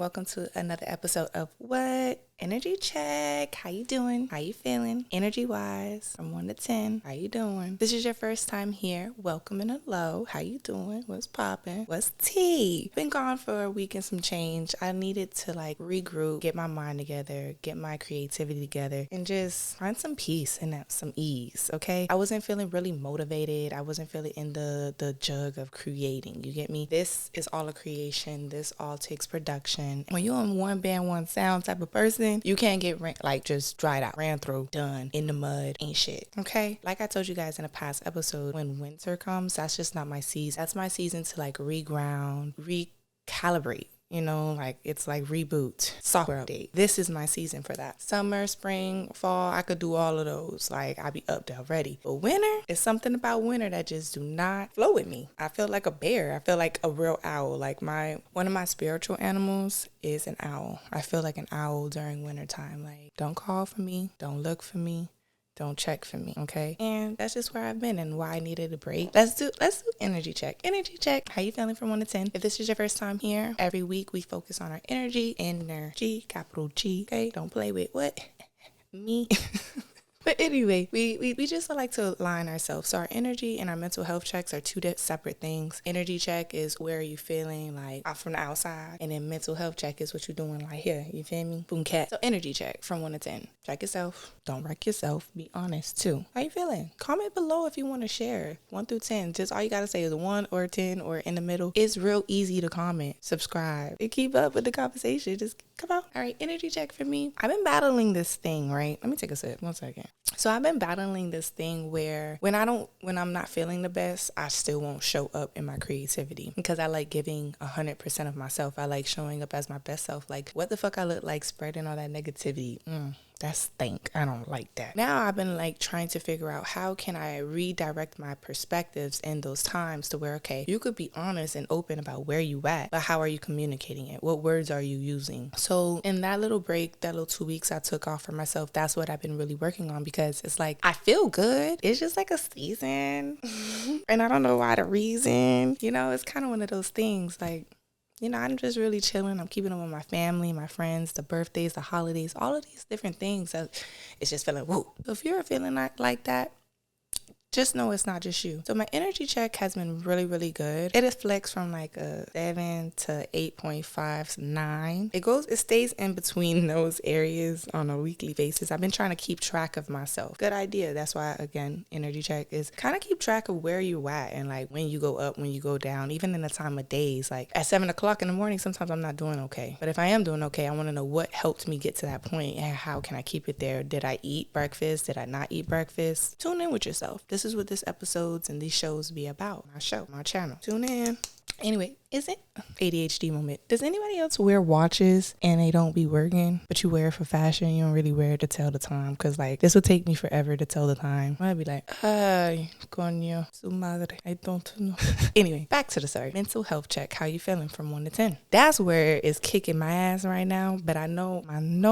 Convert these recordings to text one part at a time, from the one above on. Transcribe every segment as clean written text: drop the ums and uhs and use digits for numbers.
welcome to another episode of What? Energy check. How you doing? How you feeling? Energy wise, from 1 to 10. How you doing? This is your first time here. Welcome in a low. How you doing? What's popping? What's tea? Been gone for a week and some change. I needed to regroup, get my mind together, get my creativity together, and just find some peace and some ease. Okay, I wasn't feeling really motivated. I wasn't feeling in the jug of creating. You get me? This is all a creation. This all takes production. When you're on one band, one sound type of person, you can't get just dried out, ran through, done, in the mud, ain't shit. Okay? Like I told you guys in a past episode, when winter comes, that's just not my season. That's my season to reground, recalibrate. It's like reboot, software update. This is my season for that. Summer, spring, fall, I could do all of those. I be up there ready. But winter, it's something about winter that just do not flow with me. I feel like a bear. I feel like a real owl. One of my spiritual animals is an owl. I feel like an owl during wintertime. Don't call for me. Don't look for me. Don't check for me, okay? And that's just where I've been and why I needed a break. Let's do energy check. Energy check. How you feeling from 1 to 10? If this is your first time here, every week we focus on our energy, capital G, okay? Don't play with what? Me. But anyway, we just like to align ourselves. So our energy and our mental health checks are two separate things. Energy check is where are you feeling from the outside. And then mental health check is what you're doing here. You feel me? Boom cat. So energy check from 1 to 10. Check yourself. Don't wreck yourself. Be honest too. How you feeling? Comment below if you want to share. 1 through 10. Just all you got to say is 1 or 10 or in the middle. It's real easy to comment. Subscribe. And keep up with the conversation. Just come on. All right. Energy check for me. I've been battling this thing, right? Let me take a sip. 1 second. So I've been battling this thing where when I'm not feeling the best, I still won't show up in my creativity because I like giving 100% of myself. I like showing up as my best self. What the fuck I look like spreading all that negativity. That stink. I don't like that. Now I've been trying to figure out how can I redirect my perspectives in those times to where, okay, you could be honest and open about where you at, but how are you communicating it? What words are you using? So in that little break, that little 2 weeks I took off for myself, that's what I've been really working on because it's I feel good. It's just a season and I don't know why the reason, it's kind of one of those things I'm just really chilling. I'm keeping up with my family, my friends, the birthdays, the holidays, all of these different things. So it's just feeling, woo. So if you're feeling like that, just know it's not just you. So my energy check has been really, really good. It flex from a 7 to 8.5, 9. It stays in between those areas on a weekly basis. I've been trying to keep track of myself. Good idea. That's why, again, energy check is kind of keep track of where you're at and when you go up, when you go down, even in the time of days. At 7 o'clock in the morning, sometimes I'm not doing okay. But if I am doing okay, I want to know what helped me get to that point and how can I keep it there? Did I eat breakfast? Did I not eat breakfast? Tune in with yourself. This is what this episodes and these shows be about. My channel. Tune in. Anyway, is it ADHD moment? Does anybody else wear watches and they don't be working, but you wear it for fashion? You don't really wear it to tell the time? Because this would take me forever to tell the time. I'd be ay, coño, su madre. I don't know. Anyway, back to the story. Mental health check. How you feeling from 1 to 10? That's where it's kicking my ass right now. But I know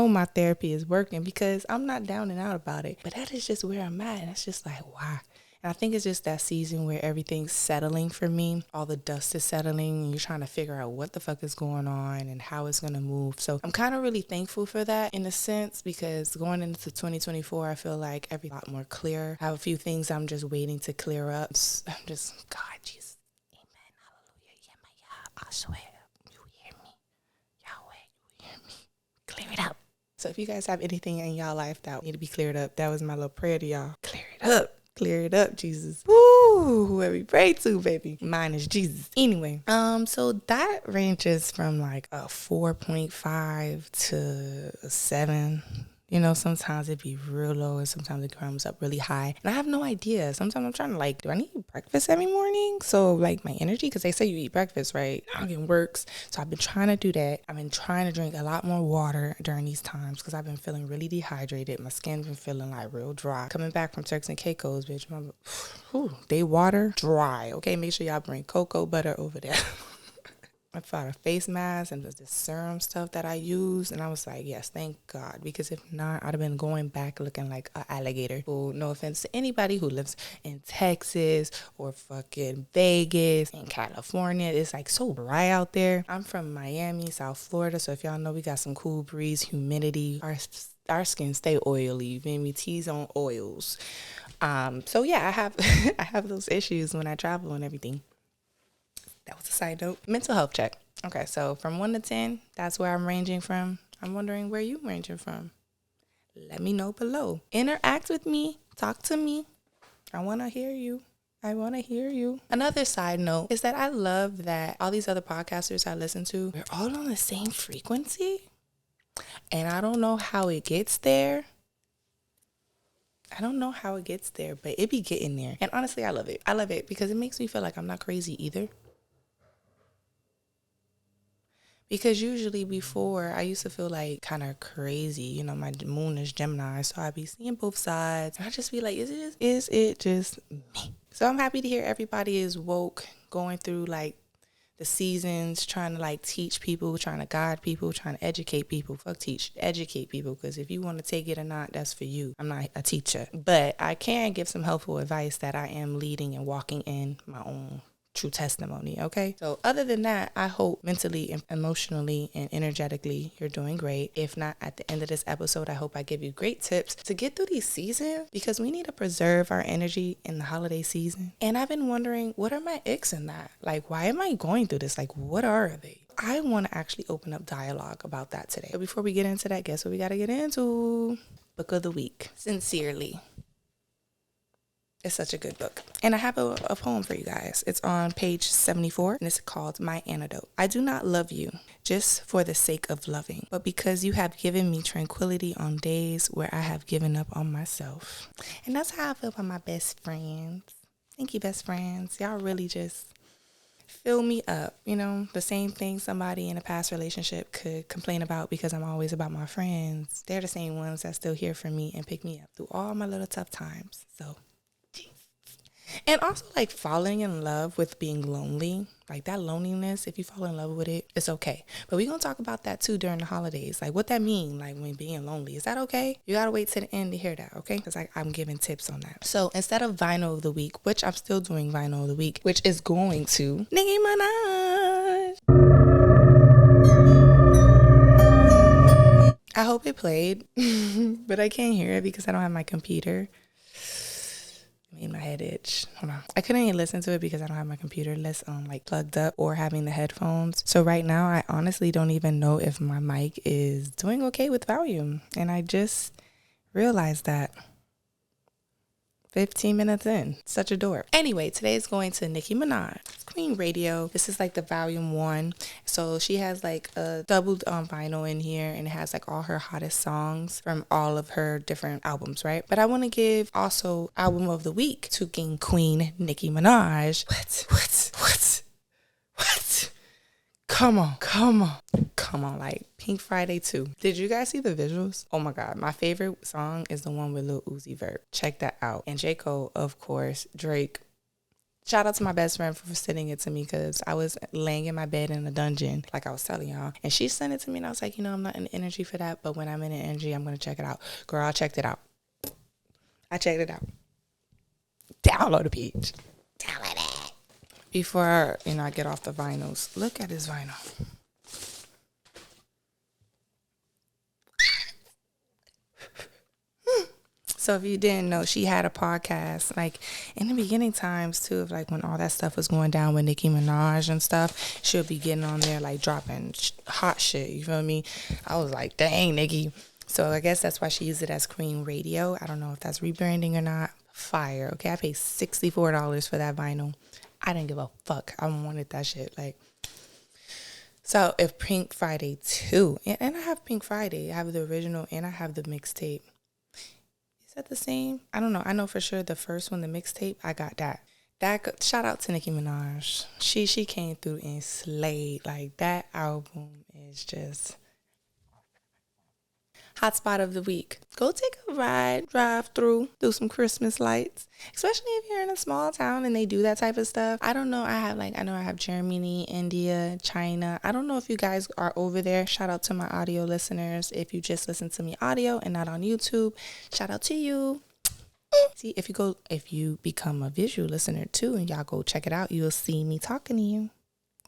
my therapy is working because I'm not down and out about it. But that is just where I'm at. And it's just why? And I think it's just that season where everything's settling for me. All the dust is settling and you're trying to figure out what the fuck is going on and how it's going to move. So I'm kind of really thankful for that in a sense because going into 2024, I feel like every lot more clear. I have a few things I'm just waiting to clear up. I'm just, God, Jesus. Amen. Hallelujah. Yeah, my God. I swear. You hear me? Yahweh, you hear me? Clear it up. So if you guys have anything in y'all life that need to be cleared up, that was my little prayer to y'all. Clear it up. Clear it up, Jesus. Woo! Whoever we pray to, baby. Mine is Jesus. Anyway, so that ranges from a 4.5 to a 7. Sometimes it be real low and sometimes it comes up really high. And I have no idea. Sometimes I'm trying to do I need breakfast every morning? So my energy, because they say you eat breakfast, right? It works. So I've been trying to do that. I've been trying to drink a lot more water during these times because I've been feeling really dehydrated. My skin's been feeling real dry. Coming back from Turks and Caicos, bitch. They water dry. Okay, make sure y'all bring cocoa butter over there. I bought a face mask and the serum stuff that I use. And I was like, yes, thank God. Because if not, I'd have been going back looking like an alligator. Well, no offense to anybody who lives in Texas or fucking Vegas and California. It's like so dry out there. I'm from Miami, South Florida. So if y'all know, we got some cool breeze, humidity. Our skin stay oily. You feel me? Teas on oils. So yeah, I have I have those issues when I travel and everything. That was a side note. Mental health check. Okay, so from 1 to 10, that's where I'm ranging from. I'm wondering where you ranging from. Let me know below. Interact with me. Talk to me. I want to hear you. I want to hear you. Another side note is that I love that all these other podcasters I listen to, we're all on the same frequency. And I don't know how it gets there. But it be getting there. And honestly, I love it. I love it because it makes me feel like I'm not crazy either. Because usually before, I used to feel like kind of crazy. You know, my moon is Gemini, so I'd be seeing both sides. And I just be like, is it just me? So I'm happy to hear everybody is woke, going through like the seasons, trying to like teach people, trying to guide people, trying to educate people. Fuck teach, educate people. Because if you want to take it or not, that's for you. I'm not a teacher. But I can give some helpful advice that I am leading and walking in my own true testimony. Okay, so other than that, I hope mentally and emotionally and energetically you're doing great. If not, at the end of this episode, I hope I give you great tips to get through these seasons, because we need to preserve our energy in the holiday season. And I've been wondering, what are my icks in that? Like, why am I going through this? Like, what are they? I want to actually open up dialogue about that today. But before we get into that, guess what we got to get into? Book of the week. Sincerely. It's such a good book. And I have a poem for you guys. It's on page 74, and it's called My Antidote. I do not love you just for the sake of loving, but because you have given me tranquility on days where I have given up on myself. And that's how I feel about my best friends. Thank you, best friends. Y'all really just fill me up. You know, the same thing somebody in a past relationship could complain about because I'm always about my friends. They're the same ones that still here for me and pick me up through all my little tough times. So, and also like falling in love with being lonely, like that loneliness, if you fall in love with it, it's okay. But we're going to talk about that too during the holidays. Like what that mean, like when being lonely, is that okay? You got to wait to the end to hear that, okay? Because I'm giving tips on that. So instead of Vinyl of the Week, which I'm still doing Vinyl of the Week, which is going to Nicki Minaj. I hope it played, but I can't hear it because I don't have my computer. Made my head itch. Hold on. I couldn't even listen to it because I don't have my computer like plugged up or having the headphones. So right now I honestly don't even know if my mic is doing okay with volume. And I just realized that 15 minutes in. Such a dork. Anyway, today is going to Nicki Minaj. It's Queen Radio. This is like the volume 1. So she has like a doubled vinyl in here, and it has like all her hottest songs from all of her different albums, right? But I want to give also album of the week to King Queen Nicki Minaj. What? Come on, like Pink Friday 2. Did you guys see the visuals? Oh my God, my favorite song is the one with Lil Uzi Vert. Check that out. And J. Cole, of course, Drake. Shout out to my best friend for sending it to me because I was laying in my bed in a dungeon, like I was telling y'all. And she sent it to me and I was like, you know, I'm not in the energy for that, but when I'm in the energy, I'm going to check it out. Girl, I checked it out. Download the page. Download it. Before, I get off the vinyls, look at this vinyl. So if you didn't know, she had a podcast, like in the beginning times too, of like when all that stuff was going down with Nicki Minaj and stuff, she'll be getting on there like dropping hot shit, you feel me? I was like, dang, Nicki. So I guess that's why she used it as Queen Radio. I don't know if that's rebranding or not. Fire, okay? I paid $64 for that vinyl. I didn't give a fuck. I wanted that shit. Like, so if Pink Friday 2, and I have Pink Friday, I have the original and I have the mixtape. Is that the same? I don't know. I know for sure the first one, the mixtape, I got that. Shout out to Nicki Minaj. She came through and slayed. Like that album is just Hotspot of the week. Go take a ride, drive through, do some Christmas lights. Especially if you're in a small town and they do that type of stuff. I don't know. I know I have Germany, India, China. I don't know if you guys are over there. Shout out to my audio listeners. If you just listen to me audio and not on YouTube, shout out to you. See, if you become a visual listener too and y'all go check it out, you'll see me talking to you.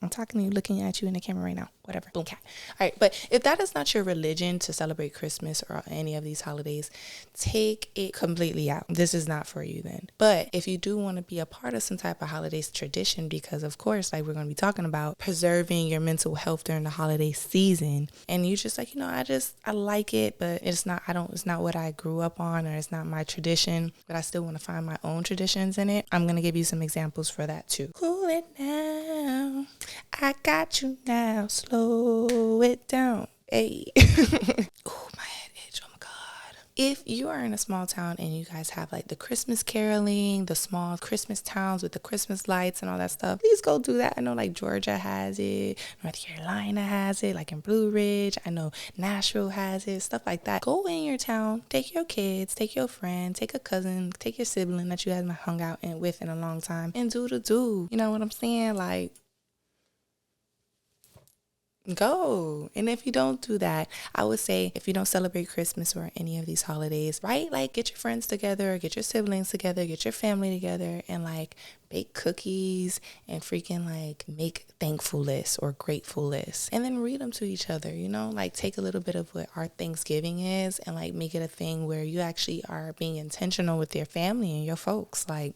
I'm talking to you, looking at you in the camera right now. Whatever. Boom, cat. All right. But if that is not your religion to celebrate Christmas or any of these holidays, take it completely out. This is not for you then. But if you do want to be a part of some type of holidays tradition, because of course, like we're going to be talking about preserving your mental health during the holiday season, and you just like, I like it, but it's not what I grew up on, or it's not my tradition, but I still want to find my own traditions in it. I'm going to give you some examples for that too. Cool it now. I got you now. Slow it down. Hey. Oh, my head itch. Oh my God. If you are in a small town and you guys have like the Christmas caroling, the small Christmas towns with the Christmas lights and all that stuff, please go do that. I know like Georgia has it, North Carolina has it, like in Blue Ridge. I know Nashville has it, stuff like that. Go in your town, take your kids, take your friend, take a cousin, take your sibling that you haven't hung out with in a long time, and do the do. You know what I'm saying? Like, go. And if you don't do that, I would say if you don't celebrate Christmas or any of these holidays, right? Like get your friends together, get your siblings together, get your family together, and like bake cookies and freaking like make thankful lists or grateful lists, and then read them to each other, like take a little bit of what our Thanksgiving is and like make it a thing where you actually are being intentional with your family and your folks. Like,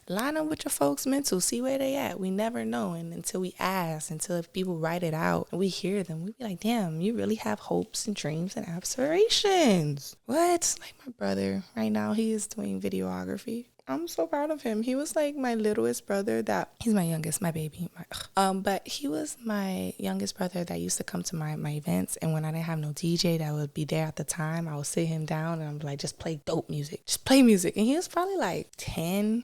line up with your folks' mental, see where they at. We never know, and until we ask, until if people write it out and we hear them, we be like, damn, you really have hopes and dreams and aspirations. What? Like my brother right now, he is doing videography. I'm so proud of him. He was like my littlest brother he's my youngest, my baby. But he was my youngest brother that used to come to my events, and when I didn't have no DJ that would be there at the time, I would sit him down and I'm like, just play dope music. Just play music. And he was probably like 10.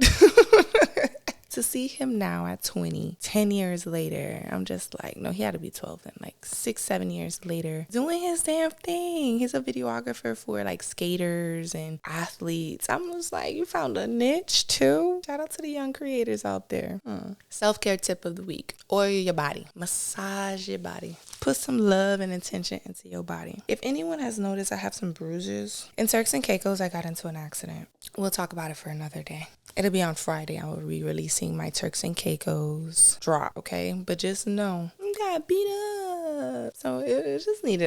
To see him now at 20, 10 years later, I'm just like, no, he had to be 12 then, like 6-7 years later, doing his damn thing. He's a videographer for like skaters and athletes. I'm just like, you found a niche too. Shout out to the young creators out there. Self-care tip of the week. Oil your body. Massage your body. Put some love and intention into your body. If anyone has noticed, I have some bruises. In Turks and Caicos, I got into an accident. We'll talk about it for another day. It'll be on Friday. I will be releasing my Turks and Caicos drop, okay? But just know, I got beat up. So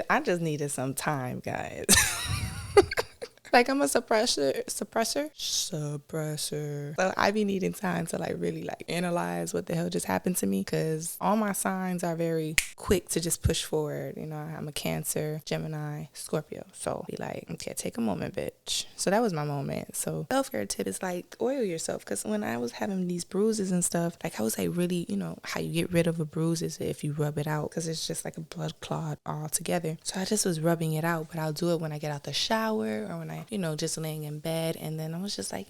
I just needed some time, guys. Like I'm a suppressor. So I be needing time to like really like analyze what the hell just happened to me, because all my signs are very quick to just push forward. I'm a Cancer, Gemini, Scorpio. So be like, okay, take a moment, bitch. So that was my moment. So self-care tip is like oil yourself, because when I was having these bruises and stuff, like I was like really, how you get rid of a bruise is if you rub it out, because it's just like a blood clot all together. So I just was rubbing it out, but I'll do it when I get out the shower or when I just laying in bed. And then I was just like,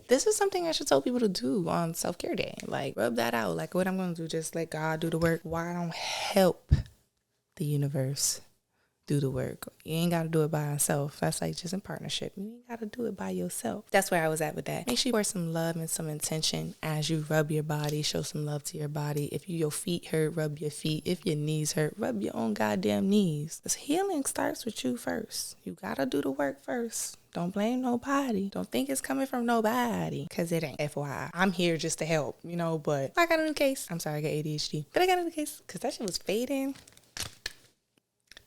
this is something I should tell people to do on self-care day. Like rub that out. Like what I'm going to do, just let God do the work. Why I don't help the universe do the work. You ain't got to do it by yourself. That's like just in partnership. You ain't got to do it by yourself. That's where I was at with that. Make sure you pour some love and some intention as you rub your body. Show some love to your body. If your feet hurt, rub your feet. If your knees hurt, rub your own goddamn knees. Because healing starts with you first. You got to do the work first. Don't blame nobody. Don't think it's coming from nobody, because it ain't. FYI. I'm here just to help, but I got a new case. I'm sorry, I got ADHD. But I got a new case because that shit was fading.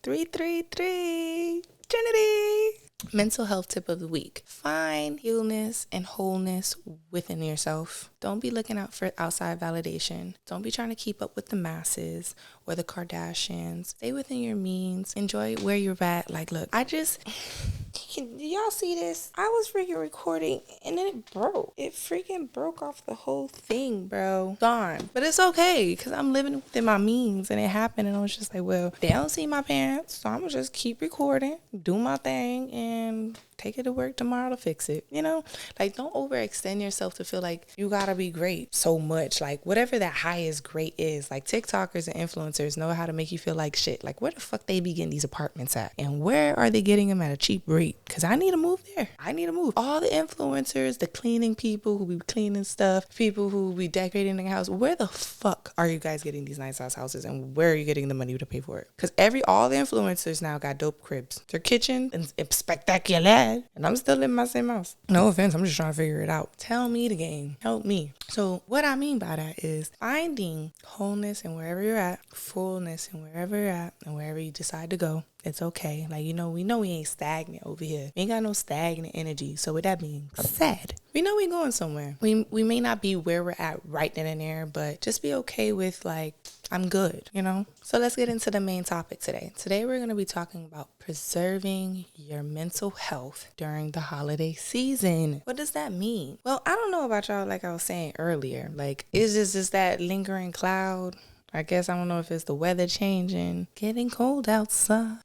333 Trinity. Mental health tip of the week. Find illness and wholeness within yourself. Don't be looking out for outside validation. Don't be trying to keep up with the masses or the Kardashians. Stay within your means. Enjoy where you're at. Like, look, do y'all see this? I was freaking recording and then it broke. It freaking broke off the whole thing, bro. Gone. But it's okay, because I'm living within my means and it happened, and I was just like, well, they don't see my parents, so I'm gonna just keep recording, do my thing, and take it to work tomorrow to fix it. You know, like don't overextend yourself to feel like you gotta be great so much. Like whatever that highest great is, like TikTokers and influencers know how to make you feel like shit. Like where the fuck they be getting these apartments at? And where are they getting them at a cheap rate? Because I need to move there. I need to move. All the influencers, the cleaning people who be cleaning stuff, people who be decorating the house, where the fuck are you guys getting these nice ass houses, and where are you getting the money to pay for it? Because all the influencers now got dope cribs. Their kitchen is spectacular, and I'm still in my same house. No offense, I'm just trying to figure it out. Tell me the game. Help me. So what I mean by that is finding wholeness in wherever you're at, fullness in wherever you're at, and wherever you decide to go. It's okay. Like, we know we ain't stagnant over here. We ain't got no stagnant energy. So with that being said, we know we going somewhere. We may not be where we're at right then and there, but just be okay with like, I'm good, you know? So let's get into the main topic today. Today we're going to be talking about preserving your mental health during the holiday season. What does that mean? Well, I don't know about y'all, like I was saying earlier. Like, is this just that lingering cloud? I guess I don't know if it's the weather changing, getting cold outside.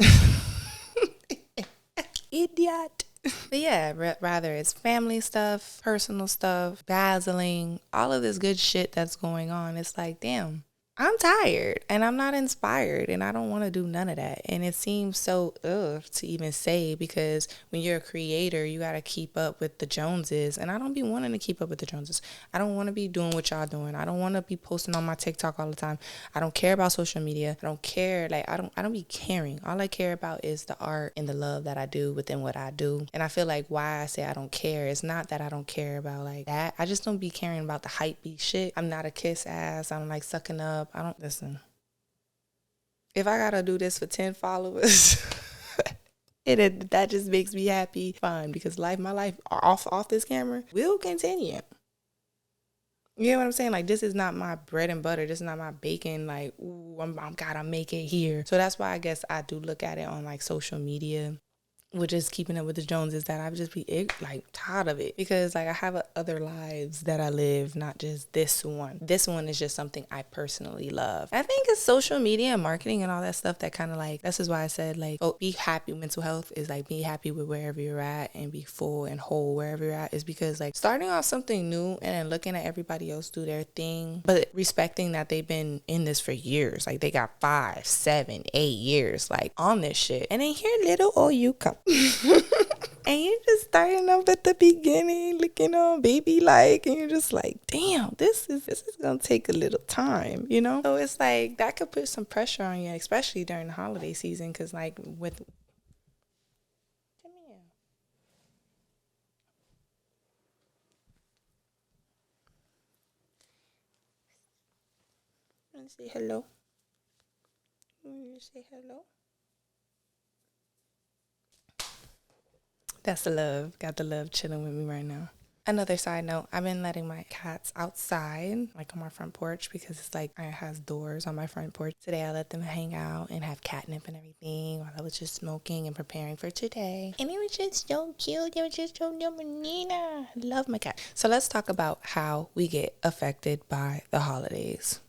Idiot. But yeah, rather it's family stuff, personal stuff, dazzling, all of this good shit that's going on. It's like, damn, I'm tired and I'm not inspired and I don't want to do none of that. And it seems so to even say, because when you're a creator, you got to keep up with the Joneses. And I don't be wanting to keep up with the Joneses. I don't want to be doing what y'all doing. I don't want to be posting on my TikTok all the time. I don't care about social media. I don't care. Like, I don't be caring. All I care about is the art and the love that I do within what I do. And I feel like why I say I don't care, it's not that I don't care about like that. I just don't be caring about the hype beat shit. I'm not a kiss ass. I don't like sucking up. I don't listen. If I gotta do this for 10 followers, that just makes me happy. Fine, because my life off this camera will continue. You know what I'm saying? Like, this is not my bread and butter. This is not my bacon. Like, ooh, I'm gotta make it here. So that's why I guess I do look at it on like social media, which is keeping up with the Joneses, that I would just be like tired of it, because like I have other lives that I live, not just this one. This one is just something I personally love. I think it's social media and marketing and all that stuff that kind of like, this is why I said like, oh, be happy. Mental health is like be happy with wherever you're at and be full and whole wherever you're at, is because like starting off something new and then looking at everybody else do their thing, but respecting that they've been in this for years. Like they got 5, 7, 8 years like on this shit. And then here little old you come. And you're just starting off at the beginning, looking all baby like, and you're just like, damn, this is gonna take a little time, you know? So it's like that could put some pressure on you, especially during the holiday season, because like with let me say hello. You say hello. That's the love. Got the love chilling with me right now. Another side note, I've been letting my cats outside, like on my front porch, because it's like it has doors on my front porch. Today I let them hang out and have catnip and everything while I was just smoking and preparing for today. And it was just so cute. It was just so Nina. I love my cat. So let's talk about how we get affected by the holidays.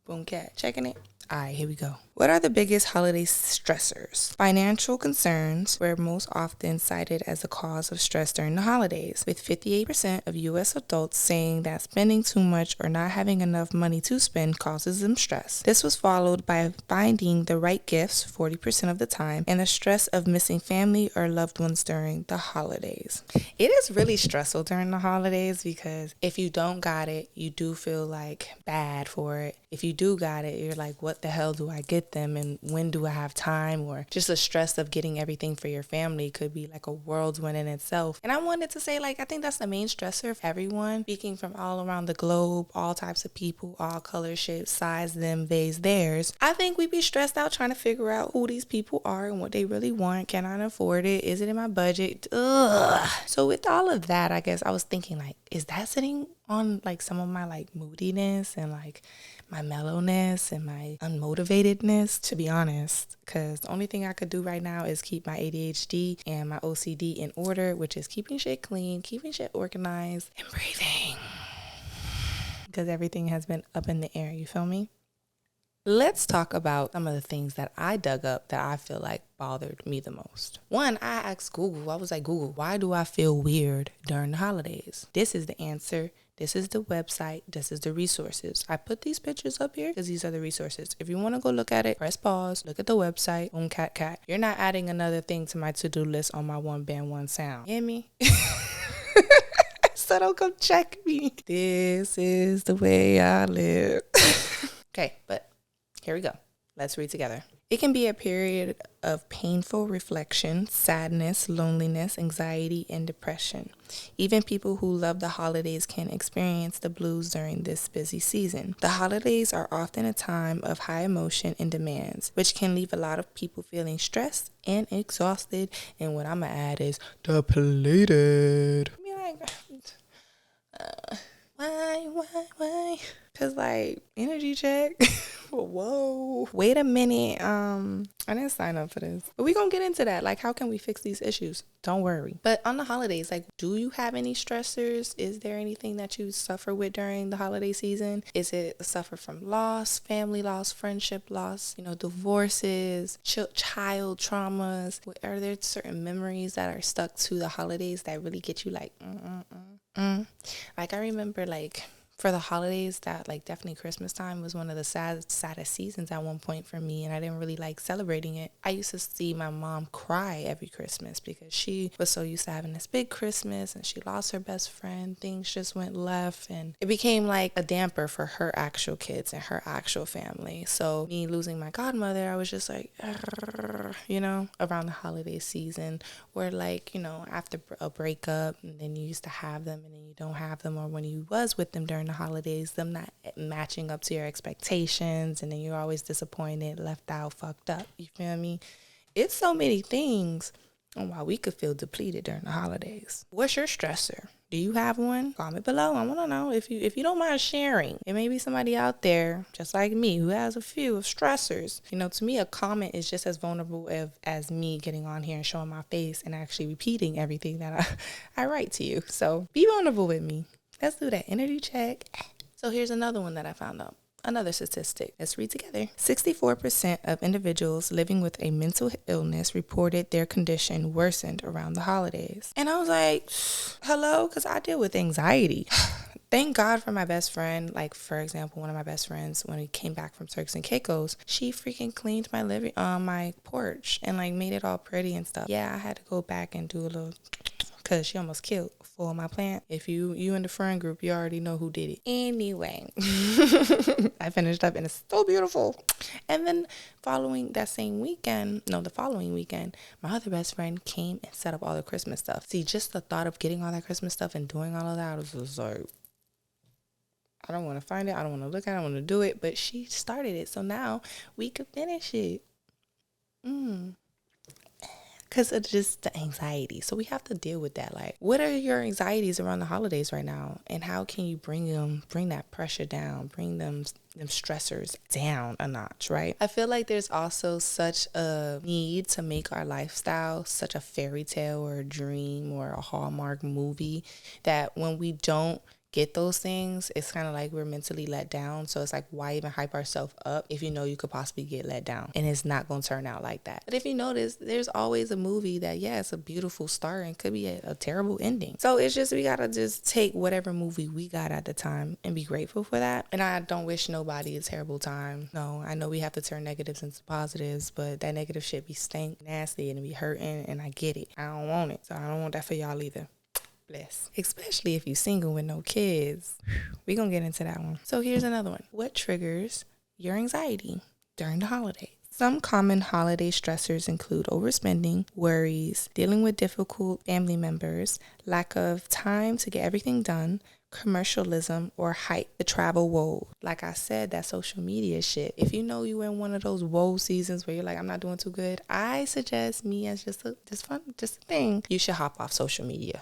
Boom cat. Checking it. All right, here we go. What are the biggest holiday stressors? Financial concerns were most often cited as a cause of stress during the holidays, with 58% of U.S. adults saying that spending too much or not having enough money to spend causes them stress. This was followed by finding the right gifts 40% of the time, and the stress of missing family or loved ones during the holidays. It is really stressful during the holidays, because if you don't got it, you do feel like bad for it. If you do got it, you're like, what the hell do I get them, and when do I have time? Or just the stress of getting everything for your family could be like a whirlwind in itself. And I wanted to say, like, I think that's the main stressor for everyone, speaking from all around the globe, all types of people, all colors, shapes, size, them, theys, theirs. I think we be stressed out trying to figure out who these people are and what they really want. Can I afford it? Is it in my budget? Ugh. So with all of that, I guess I was thinking, like, is that sitting on like some of my like moodiness and like my mellowness and my unmotivatedness, to be honest, because the only thing I could do right now is keep my ADHD and my OCD in order, which is keeping shit clean, keeping shit organized, and breathing, because everything has been up in the air. You feel me? Let's talk about some of the things that I dug up that I feel like bothered me the most. One, I asked Google. I was like, Google, why do I feel weird during the holidays? This is the answer. This is the website. This is the resources. I put these pictures up here because these are the resources. If you want to go look at it, press pause, look at the website, boom, cat. You're not adding another thing to my to-do list on my one band, one sound. You hear me? So don't come check me. This is the way I live. Okay, but here we go. Let's read together. It can be a period of painful reflection, sadness, loneliness, anxiety, and depression. Even people who love the holidays can experience the blues during this busy season. The holidays are often a time of high emotion and demands, which can leave a lot of people feeling stressed and exhausted. And what I'm going to add is depleted. Why? Because, like, energy check. Whoa. Wait a minute. I didn't sign up for this. But we're going to get into that. Like, how can we fix these issues? Don't worry. But on the holidays, like, do you have any stressors? Is there anything that you suffer with during the holiday season? Is it suffer from loss, family loss, friendship loss, divorces, child traumas? Are there certain memories that are stuck to the holidays that really get you like, Like, I remember, like, for the holidays, that, like, definitely Christmas time was one of the saddest seasons at one point for me, and I didn't really like celebrating it. I used to see my mom cry every Christmas because she was so used to having this big Christmas, and she lost her best friend. Things just went left, and it became like a damper for her actual kids and her actual family. So me losing my godmother, I was just like, around the holiday season, or like, after a breakup, and then you used to have them, and then you don't have them, or when you was with them during the holidays, them not matching up to your expectations, and then you're always disappointed, left out, fucked up. You feel me? It's so many things on why we could feel depleted during the holidays. What's your stressor? Do you have one? Comment below. I want to know if you don't mind sharing. It may be somebody out there just like me who has a few of stressors. To me, a comment is just as vulnerable as me getting on here and showing my face and actually repeating everything that I write to you. So be vulnerable with me. Let's do that energy check. So here's another one that I found out. Another statistic. Let's read together. 64% of individuals living with a mental illness reported their condition worsened around the holidays. And I was like, hello? Because I deal with anxiety. Thank God for my best friend. Like, for example, one of my best friends, when we came back from Turks and Caicos, she freaking cleaned my porch and like made it all pretty and stuff. Yeah, I had to go back and do a little, because she almost killed for my plant. If you in the friend group, you already know who did it. Anyway, I finished up and it's so beautiful. And then the following weekend, my other best friend came and set up all the Christmas stuff. See, just the thought of getting all that Christmas stuff and doing all of that was just like, I don't want to find it. I don't want to look at it. I don't want to do it. But she started it. So now we could finish it. Because of just the anxiety. So we have to deal with that. Like, what are your anxieties around the holidays right now? And how can you bring that pressure down, bring them stressors down a notch, right? I feel like there's also such a need to make our lifestyle such a fairy tale or a dream or a Hallmark movie that when we don't get those things, it's kind of like we're mentally let down. So it's like, why even hype ourselves up if you know you could possibly get let down and it's not going to turn out like that? But if you notice, there's always a movie that, it's a beautiful start and could be a terrible ending. So it's just, we got to just take whatever movie we got at the time and be grateful for that. And I don't wish nobody a terrible time. No, I know we have to turn negatives into positives, but that negative shit be stank, nasty, and it be hurting, and I get it. I don't want it. So I don't want that for y'all either. Bless. Especially if you're single with no kids. We're going to get into that one. So here's another one. What triggers your anxiety during the holidays? Some common holiday stressors include overspending, worries, dealing with difficult family members, lack of time to get everything done, commercialism, or hype, the travel woe. Like I said, that social media shit. If you know you in one of those woe seasons where you're like, I'm not doing too good, I suggest me as just a thing, you should hop off social media.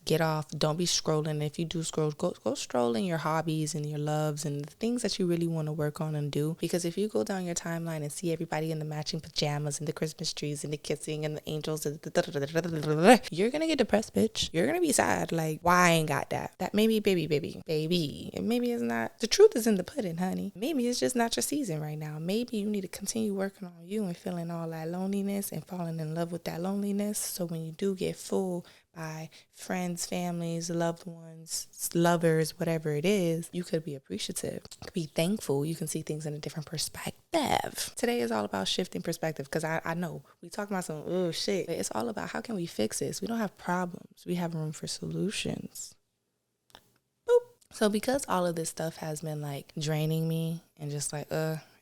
Get off. Don't be scrolling. If you do scroll, go stroll in your hobbies and your loves and the things that you really want to work on and do. Because if you go down your timeline and see everybody in the matching pajamas and the Christmas trees and the kissing and the angels, you're going to get depressed, bitch. You're going to be sad. Like, why I ain't got that? That maybe, baby. And maybe it's not. The truth is in the pudding, honey. Maybe it's just not your season right now. Maybe you need to continue working on you and feeling all that loneliness and falling in love with that loneliness. So when you do get full by friends, families, loved ones, lovers, whatever it is, you could be appreciative. You could be thankful. You can see things in a different perspective. Today is all about shifting perspective because I know we talk about some shit, but it's all about how can we fix this? We don't have problems. We have room for solutions. Boop. So because all of this stuff has been like draining me and just like,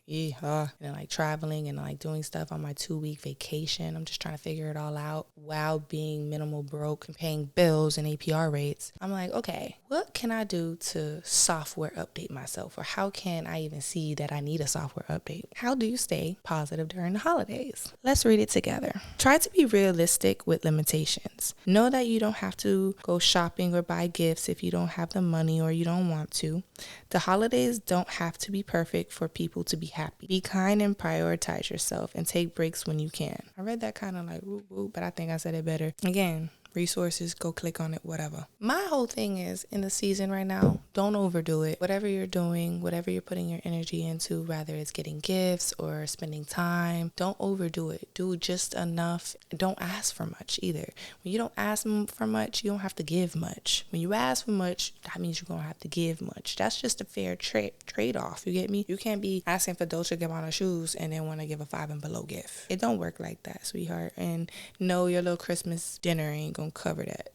and like traveling and like doing stuff on my 2-week vacation. I'm just trying to figure it all out while being minimal broke and paying bills and APR rates. I'm like, okay, what can I do to software update myself? Or how can I even see that I need a software update? How do you stay positive during the holidays? Let's read it together. Try to be realistic with limitations. Know that you don't have to go shopping or buy gifts if you don't have the money or you don't want to. The holidays don't have to be perfect for people to be happy. Be kind and prioritize yourself and take breaks when you can. I read that kind of like whoop whoop, but I think I said it better. Again, resources, go click on it, whatever. My whole thing is in the season right now, don't overdo it. Whatever you're doing, whatever you're putting your energy into, whether it's getting gifts or spending time, don't overdo it. Do just enough. Don't ask for much either. When you don't ask for much, you don't have to give much. When you ask for much, that means you're going to have to give much. That's just a fair trade-off. You get me? You can't be asking for Dolce & Gabbana shoes and then want to give a 5 and below gift. It don't work like that, sweetheart. And no, your little Christmas dinner ain't gonna cover that.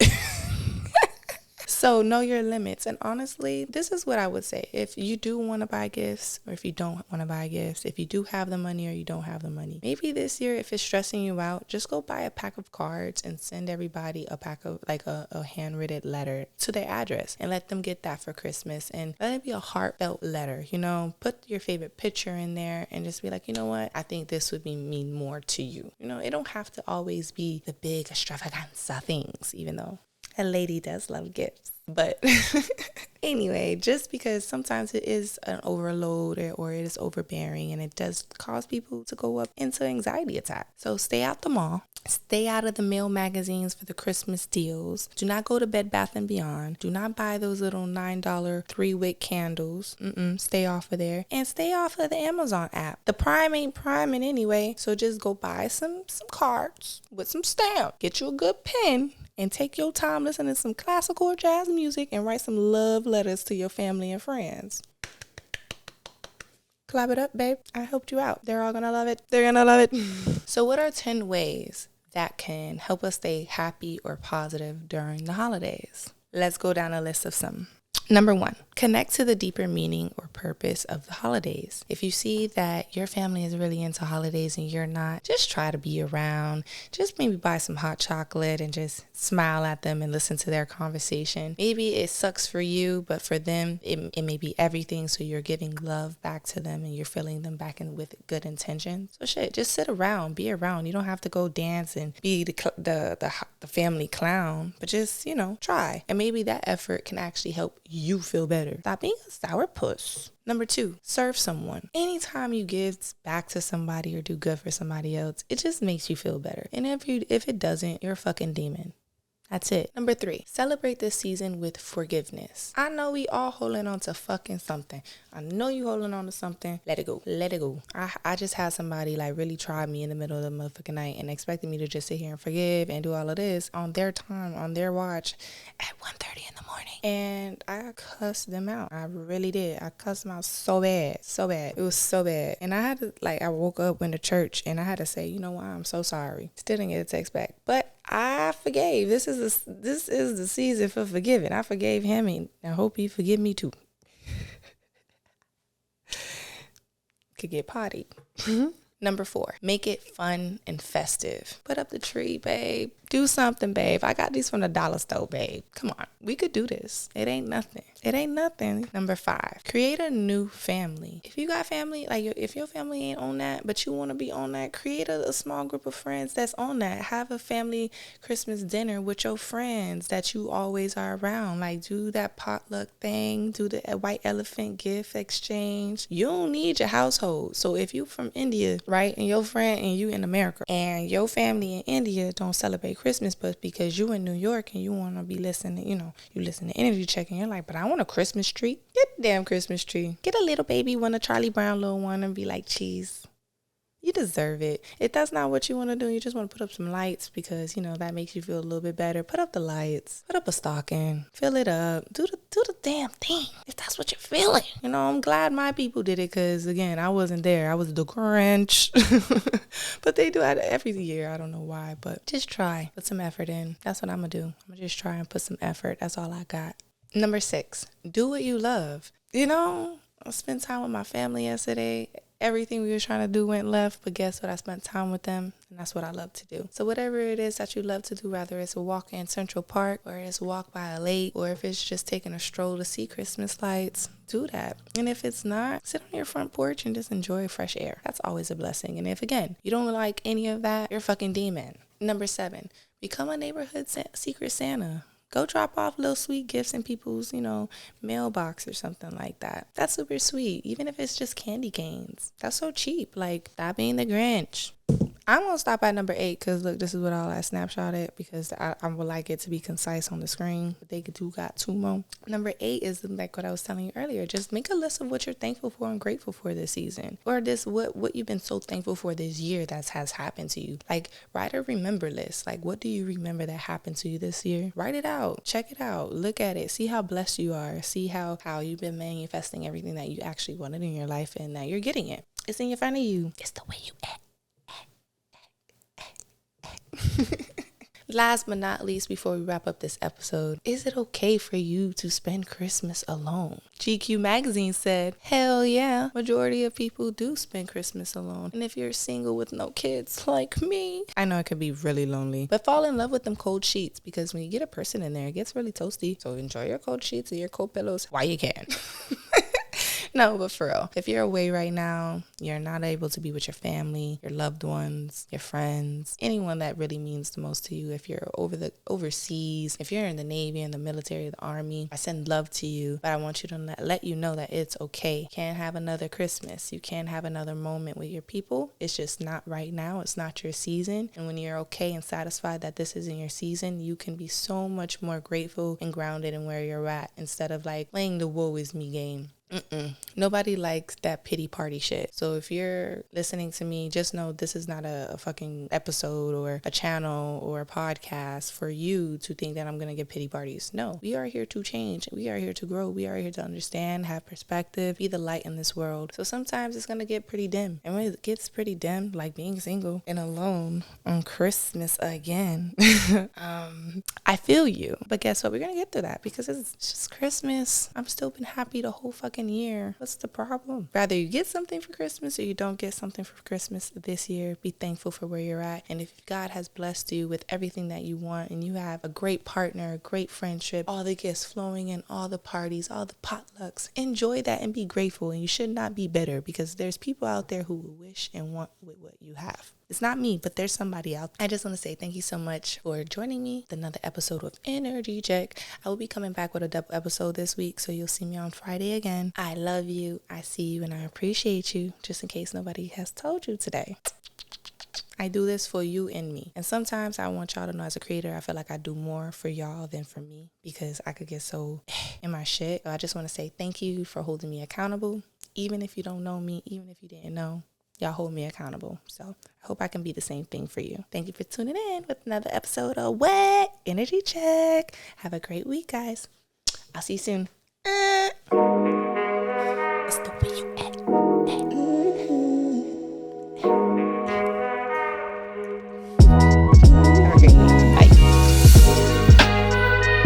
So know your limits. And honestly, this is what I would say. If you do want to buy gifts or if you don't want to buy gifts, if you do have the money or you don't have the money, maybe this year, if it's stressing you out, just go buy a pack of cards and send everybody a pack of like a handwritten letter to their address and let them get that for Christmas. And let it be a heartfelt letter, you know, put your favorite picture in there and just be like, you know what? I think this would mean more to you. You know, it don't have to always be the big extravaganza things, even though a lady does love gifts. But anyway, just because sometimes it is an overload or it is overbearing and it does cause people to go up into anxiety attacks. So stay out the mall. Stay out of the mail magazines for the Christmas deals. Do not go to Bed Bath & Beyond. Do not buy those little $9 3-wick candles. Stay off of there. And stay off of the Amazon app. The Prime ain't priming anyway. So just go buy some cards with some stamp. Get you a good pen. And take your time listening to some classical or jazz music and write some love letters to your family and friends. Clap it up, babe. I helped you out. They're all gonna love it. They're gonna love it. So what are 10 ways that can help us stay happy or positive during the holidays? Let's go down a list of some. Number 1, connect to the deeper meaning or purpose of the holidays. If you see that your family is really into holidays and you're not, just try to be around. Just maybe buy some hot chocolate and just smile at them and listen to their conversation. Maybe it sucks for you, but for them, it may be everything. So you're giving love back to them and you're filling them back in with good intentions. So just sit around, be around. You don't have to go dance and be the family clown, but just, try. And maybe that effort can actually help you feel better. Stop being a sourpuss. Number 2, serve someone. Anytime you give back to somebody or do good for somebody else, it just makes you feel better. And if it doesn't, you're a fucking demon. That's it. Number 3, celebrate this season with forgiveness. I know we all holding on to fucking something. I know you holding on to something. Let it go. Let it go. I just had somebody like really try me in the middle of the motherfucking night and expected me to just sit here and forgive and do all of this on their time, on their watch at 1:30 in the morning. And I cussed them out. I really did. I cussed them out so bad. So bad. It was so bad. And I had to, I woke up, went to church, and I had to say, you know what? I'm so sorry. Still didn't get a text back. But I forgave. This is the season for forgiving. I forgave him, and I hope he forgive me too. Could get potty. Number 4, make it fun and festive. Put up the tree, babe. Do something, babe. I got these from the dollar store, babe. Come on. We could do this. It ain't nothing. It ain't nothing. Number 5, create a new family. If you got family, like if your family ain't on that, but you want to be on that, create a small group of friends that's on that. Have a family Christmas dinner with your friends that you always are around. Like do that potluck thing, do the white elephant gift exchange. You don't need your household. So if you from India, right, and your friend and you in America and your family in India don't celebrate Christmas, but because you in New York and you want to be listening, you listen to Energy Check and you're like, but I want a Christmas tree. Get the damn Christmas tree. Get a little baby one, a Charlie Brown little one, and be like, cheese. You deserve it. If that's not what you want to do, you just want to put up some lights because, that makes you feel a little bit better. Put up the lights. Put up a stocking. Fill it up. Do the damn thing if that's what you're feeling. I'm glad my people did it because, again, I wasn't there. I was the Grinch. But they do it every year. I don't know why, but just try. Put some effort in. That's what I'm going to do. I'm going to just try and put some effort. That's all I got. Number 6, do what you love. I spent time with my family yesterday. Everything we were trying to do went left, but guess what? I spent time with them, and that's what I love to do. So whatever it is that you love to do, whether it's a walk in Central Park, or it's a walk by a lake, or if it's just taking a stroll to see Christmas lights, do that. And if it's not, sit on your front porch and just enjoy fresh air. That's always a blessing. And if, again, you don't like any of that, you're a fucking demon. Number 7, become a neighborhood Secret Santa. Go drop off little sweet gifts in people's, mailbox or something like that. That's super sweet. Even if it's just candy canes. That's so cheap. Like, stop being the Grinch. I'm going to stop at number 8 because, look, this is what all I snapshotted because I would like it to be concise on the screen. But they got 2 more. Number 8 is like what I was telling you earlier. Just make a list of what you're thankful for and grateful for this season. Or what you've been so thankful for this year that has happened to you. Like, write a remember list. Like, what do you remember that happened to you this year? Write it out. Check it out. Look at it. See how blessed you are. See how you've been manifesting everything that you actually wanted in your life and that you're getting it. It's in front of you. It's the way you act. Last but not least, before we wrap up this episode, is it okay for you to spend Christmas alone? GQ magazine said, hell yeah, majority of people do spend Christmas alone. And if you're single with no kids like me, I know it could be really lonely, but fall in love with them cold sheets because when you get a person in there, it gets really toasty. So enjoy your cold sheets and your cold pillows while you can. No, but for real, if you're away right now, you're not able to be with your family, your loved ones, your friends, anyone that really means the most to you. If you're overseas, if you're in the Navy, in the military, the Army, I send love to you, but I want you to let you know that it's okay. You can't have another Christmas. You can't have another moment with your people. It's just not right now. It's not your season. And when you're okay and satisfied that this isn't your season, you can be so much more grateful and grounded in where you're at instead of like playing the woe is me game. Nobody likes that pity party shit. So if you're listening to me, just know this is not a fucking episode or a channel or a podcast for you to think that I'm going to get pity parties. No, we are here to change. We are here to grow. We are here to understand, have perspective, be the light in this world. So sometimes it's going to get pretty dim. And when it gets pretty dim, like being single and alone on Christmas again, I feel you. But guess what? We're going to get through that because it's just Christmas. I've still been happy the whole fucking year. What's the problem? Rather you get something for Christmas or you don't get something for Christmas this year, be thankful for where you're at. And if God has blessed you with everything that you want and you have a great partner, a great friendship, all the gifts flowing in, all the parties, all the potlucks, enjoy that and be grateful. And you should not be bitter because there's people out there who wish and want with what you have. It's not me, but there's somebody out there. I just want to say thank you so much for joining me with another episode of Energy Check. I will be coming back with a double episode this week, so you'll see me on Friday again. I love you, I see you, and I appreciate you, just in case nobody has told you today. I do this for you and me. And sometimes I want y'all to know as a creator, I feel like I do more for y'all than for me because I could get so in my shit. I just want to say thank you for holding me accountable. Even if you don't know me, even if you didn't know, y'all hold me accountable. So I hope I can be the same thing for you. Thank you for tuning in with another episode of What? Energy Check. Have a great week, guys. I'll see you soon.